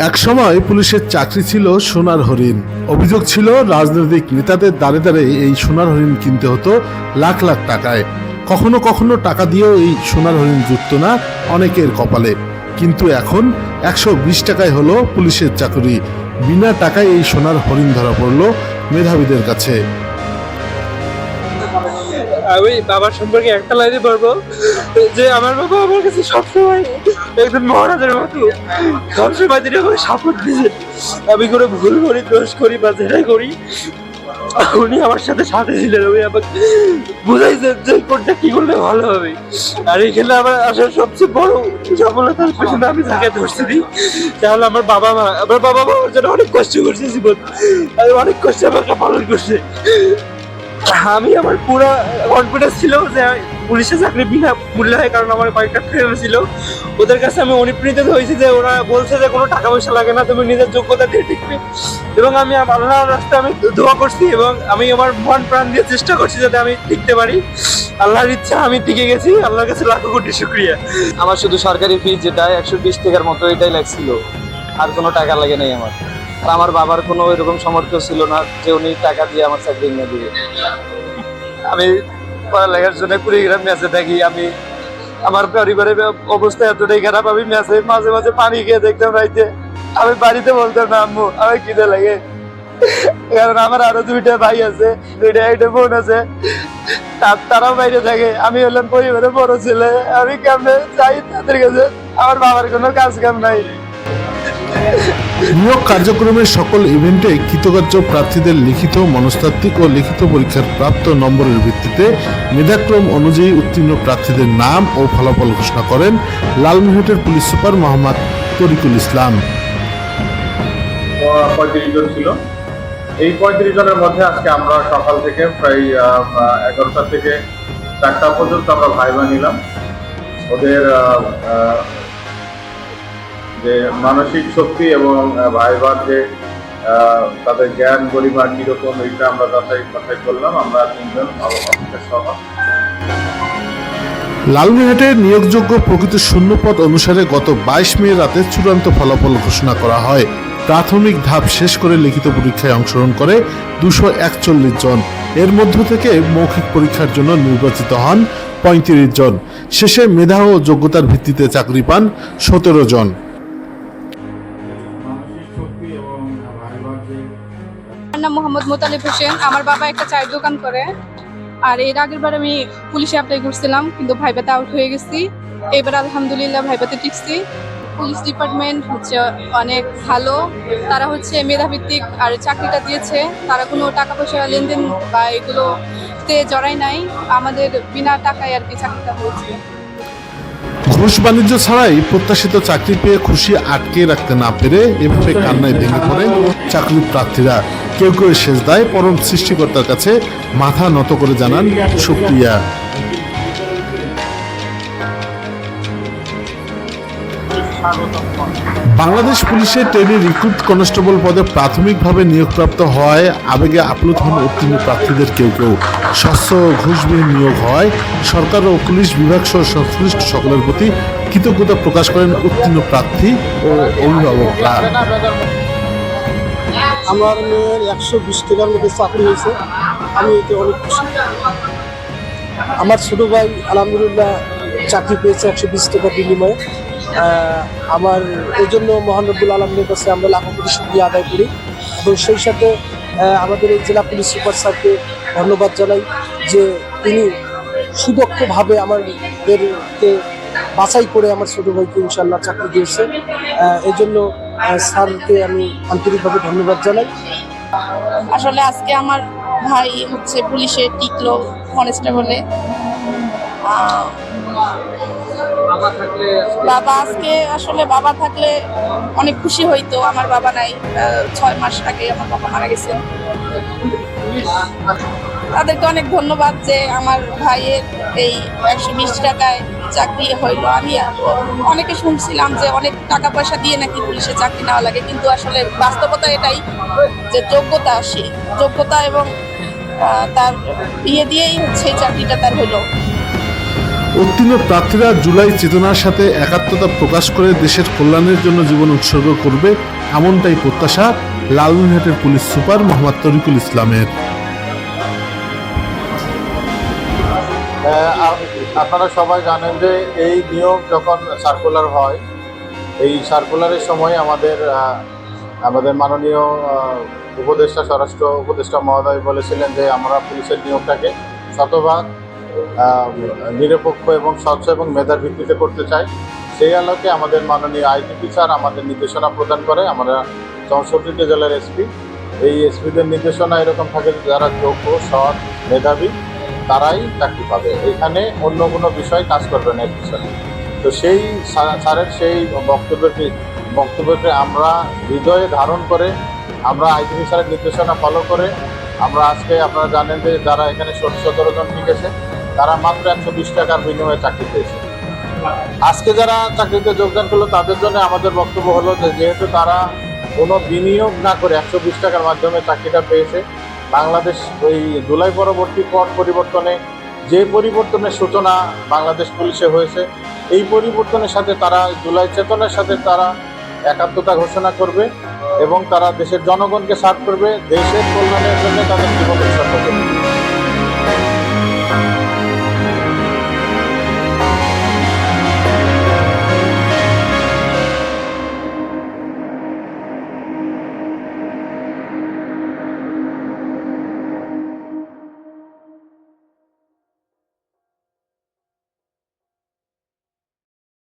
একসময় পুলিশের চাকরি ছিল সোনার হরিণ। অভিযোগ ছিল রাজনৈতিক নেতাদের দ্বারে দ্বারে এই সোনার হরিণ কিনতে হতো লাখ লাখ টাকায়। কখনো কখনো টাকা দিয়েও এই সোনার হরিণ জুটত না অনেকের কপালে। কিন্তু এখন 120 টাকায় হলো পুলিশের চাকরি। বিনা টাকায় এই সোনার হরিণ ধরা পড়ল মেধাবীদের কাছে। আমি বাবার সম্পর্কে একটা লাইনে বলবো যে আমার বাবা আমার কাছে সবসময় একজন মহারাজের মতো সবসময় তিনি আমাকে সাপোর্ট দিয়েছেন। আমি কোনো ভুল করি, দোষ করি বা যেটাই করি উনি আমার সাথে ছিলেন। উনি আমাকে বুঝাইছেন যে কোনটা কি করলে ভালো হবে। আর এখানে আমার আসার সবচেয়ে বড় সফলতার পেছনে আমি যাকে ধরছি দিই তাহলে আমার বাবা মা। আমার বাবা মা আমার জন্য অনেক কষ্ট করছে জীবন, আর অনেক কষ্ট আমাকে পালন করছে। আমি আমার পুরো কনফিডেন্স ছিল যে পুলিশের চাকরি বিনা মূল্য হয়, কারণ আমার কয়েকটা ফ্রেন্ড ছিল, ওদের কাছে আমি অনুপ্রেরিত হয়েছি যে ওরা বলছে যে কোনো টাকা পয়সা লাগে না, তুমি নিজের যোগ্যতা দিয়ে টিকবে। এবং আমি আল্লাহর রাস্তায় আমি দোয়া করছি এবং আমি আমার মন প্রাণ দিয়ে চেষ্টা করছি যাতে আমি টিকতে পারি। আল্লাহর ইচ্ছা আমি টিকে গেছি, আল্লাহর কাছে লাখো কোটি শুকরিয়া। আমার শুধু সরকারি ফি যেটা 120 টাকার মতো এটাই লাগছিল, আর কোনো টাকা লাগে নাই আমার। আর আমার বাবার কোনো এরকম সামর্থ্য ছিল না যে উনি টাকা দিয়ে আমার চাকরি নিয়ে দিবে। আমি পড়ালেখার জন্য কুড়িগ্রাম ম্যাচে থাকি। আমি আমার পরিবারের অবস্থা এতটাই খারাপ, আমি ম্যাচে মাঝে মাঝে পানি খেয়ে দেখতাম রাইতে। আমি বাড়িতে বলতাম না আম্মু আমি খিদে লাগে, কারণ আমার আরো দুইটা ভাই আছে, একটা বোন আছে, তারাও বাইরে থাকে। আমি হলাম পরিবারের বড় ছেলে, আমি কেমনে চাই তাদের কাছে। আমার বাবার কোনো কাজ কাম নাই। নিয়োগ কার্যক্রমের সকল ইভেন্টে কৃতকার্য প্রার্থীদের লিখিত, মনস্তাত্ত্বিক ও লিখিত পরীক্ষার প্রাপ্ত নম্বরের ভিত্তিতে মেধাক্রম অনুযায়ী উত্তীর্ণ প্রার্থীদের নাম ও ফলাফল ঘোষণা করেন লালমনিরহাটের পুলিশ সুপার মোহাম্মদ তরিকুল ইসলাম। 35 জন ছিল। এই 35 জনের মধ্যে আজকে আমরা সকাল থেকে প্রায় 11টা থেকে 4টা পর্যন্ত আমরা ভাইবা নিলাম। ওদের যে মানসিক শক্তি এবং ভাইবার যে তাদের জ্ঞান গরিমা কিরকম এইটা আমরা যাচাই করলাম। আমরা 3 জন অফিসার সহ। লালমনিরহাটে নিয়োগযোগ্য প্রকৃত শূন্যপদ অনুসারে গত 22 মে রাতে চূড়ান্ত ফলাফল ঘোষণা করা হয়। প্রাথমিক ধাপ শেষ করে লিখিত পরীক্ষায় অংশগ্রহণ করে 241 জন। এর মধ্য থেকে মৌখিক পরীক্ষার জন্য নির্বাচিত হন 35 জন। শেষে মেধা ও যোগ্যতার ভিত্তিতে চাকরি পান 17 জন। আমার নাম মোহাম্মদ মোতালিব হোসেন। আমার বাবা একটা চায়ের দোকান করে। আর এর আগের বার আমি পুলিশে অ্যাপ্লাই করছিলাম, কিন্তু ভাইভাতে আউট হয়ে গেছি। এবার আলহামদুলিল্লাহ ভাইভাতে টিকছি। পুলিশ ডিপার্টমেন্ট হচ্ছে অনেক ভালো, তারা হচ্ছে মেধাভিত্তিক আর চাকরিটা দিয়েছে। তারা কোনো টাকা পয়সা লেনদেন বা এগুলোতে জড়াই নাই, আমাদের বিনা টাকায় আর কি চাকরিটা হয়েছে। ঘুষ বাণিজ্য ছাড়াই প্রত্যাশিত চাকরি পেয়ে খুশি আটকে রাখতে না পেরে এভাবে কান্নায় ভেঙে পড়েন চাকরি প্রার্থীরা। কেউ কেউ সেজদায় পরম সৃষ্টিকর্তার কাছে মাথা নত করে জানান শুকরিয়া। বাংলাদেশ পুলিশের ট্রেনি রিক্রুট কনস্টেবল পদে প্রাথমিকভাবে নিয়োগপ্রাপ্ত হওয়ায় আবেগে আপ্লুত হন উত্তীর্ণ প্রার্থীদের কেউ কেউ। স্বচ্ছ ঘুষবিহীন নিয়োগ হওয়ায় সরকার ও পুলিশ বিভাগ সহ সংশ্লিষ্ট সকলের প্রতি কৃতজ্ঞতা প্রকাশ করেন উত্তীর্ণ প্রার্থী ও অভিভাবকরা। আমার মেয়ের 120 টাকার মধ্যে চাকরি হয়েছে, আমি এতে অনেক খুশি। আমার ছোট ভাই আলহামদুলিল্লাহ চাকরি পেয়েছে 120 টাকার বিনিময়ে। আমার এই জন্য মহান রব্বুল আলমীর কাছে আমরা লাখো কোটি শুকরিয়া আদায় করি এবং সেই সাথে আমাদের এই জেলা পুলিশ সুপার স্যারকে ধন্যবাদ জানাই যে তিনি সুদক্ষভাবে আমাদেরকে বাছাই করে আমার ছোট ভাইকে ইনশাল্লাহ চাকরি দিয়েছে। এই জন্য স্যারকে আমি আন্তরিকভাবে ধন্যবাদ জানাই। আসলে আজকে আমার ভাই হচ্ছে পুলিশে টিকলো কনস্টেবলে। বাবা আজকে আসলে বাবা থাকলে অনেক খুশি হইতো। আমার বাবা নাই, 6 মাস আগে আমার বাবা মারা গেছেন। তাদেরকে অনেক ধন্যবাদ যে আমার ভাইয়ের এই 120 টাকায় চাকরি হইলো। আমি অনেকে শুনছিলাম যে অনেক টাকা পয়সা দিয়ে নাকি পুলিশে চাকরি নেওয়া লাগে, কিন্তু আসলে বাস্তবতা এটাই যে যোগ্যতা এবং তার বিয়ে দিয়েই হচ্ছে চাকরিটা তার হইলো। উত্তীর্ণ প্রার্থীরা জুলাই চেতনার সাথে একাত্মতা প্রকাশ করে দেশের কল্যাণের জন্য জীবন উৎসর্গ করবে, এমনটাই প্রত্যাশা লালমনিরহাটের পুলিশ সুপার মোহাম্মদ তরিকুল ইসলামের। আপনারা সবাই জানেন যে এই নিয়োগ যখন সার্কুলার হয়, এই সার্কুলারের সময় আমাদের মাননীয় উপদেষ্টা, স্বরাষ্ট্র উপদেষ্টা মহোদয় বলেছিলেন যে আমরা পুলিশের নিয়োগটাকে শতভাগ নিরপেক্ষ এবং স্বচ্ছ এবং মেধার ভিত্তিতে করতে চাই। সেই আলোকে আমাদের মাননীয় আইজিপি স্যার আমাদের নির্দেশনা প্রদান করে। আমরা 64টি জেলার এসপি, এই এসপিদের নির্দেশনা এরকম থাকে যারা যোগ্য, সৎ, মেধাবী তারাই চাকরি পাবে, এখানে অন্য কোনো বিষয় কাজ করবে না এর পিছনে। তো সেই স্যারের সেই বক্তব্যকে আমরা হৃদয়ে ধারণ করে, আমরা আইজিপি স্যারের নির্দেশনা ফলো করে আমরা আজকে, আপনারা জানেন যে যারা এখানে 17 জন টিকেছে তারা মাত্র 120 টাকার বিনিময়ে চাকরি পেয়েছে। আজকে যারা চাকরিতে যোগদান করলো তাদের জন্য আমাদের বক্তব্য হলো যে যেহেতু তারা কোনো বিনিয়োগ না করে 120 টাকার মাধ্যমে চাকরিটা পেয়েছে, বাংলাদেশ ওই জুলাই পরবর্তী পট পরিবর্তনে যে পরিবর্তনের সূচনা বাংলাদেশ পুলিশে হয়েছে, এই পরিবর্তনের সাথে তারা জুলাই চেতনার সাথে তারা একাত্মতা ঘোষণা করবে এবং তারা দেশের জনগণকে সার্ভ করবে, দেশের কল্যাণের জন্য তাদের জীবন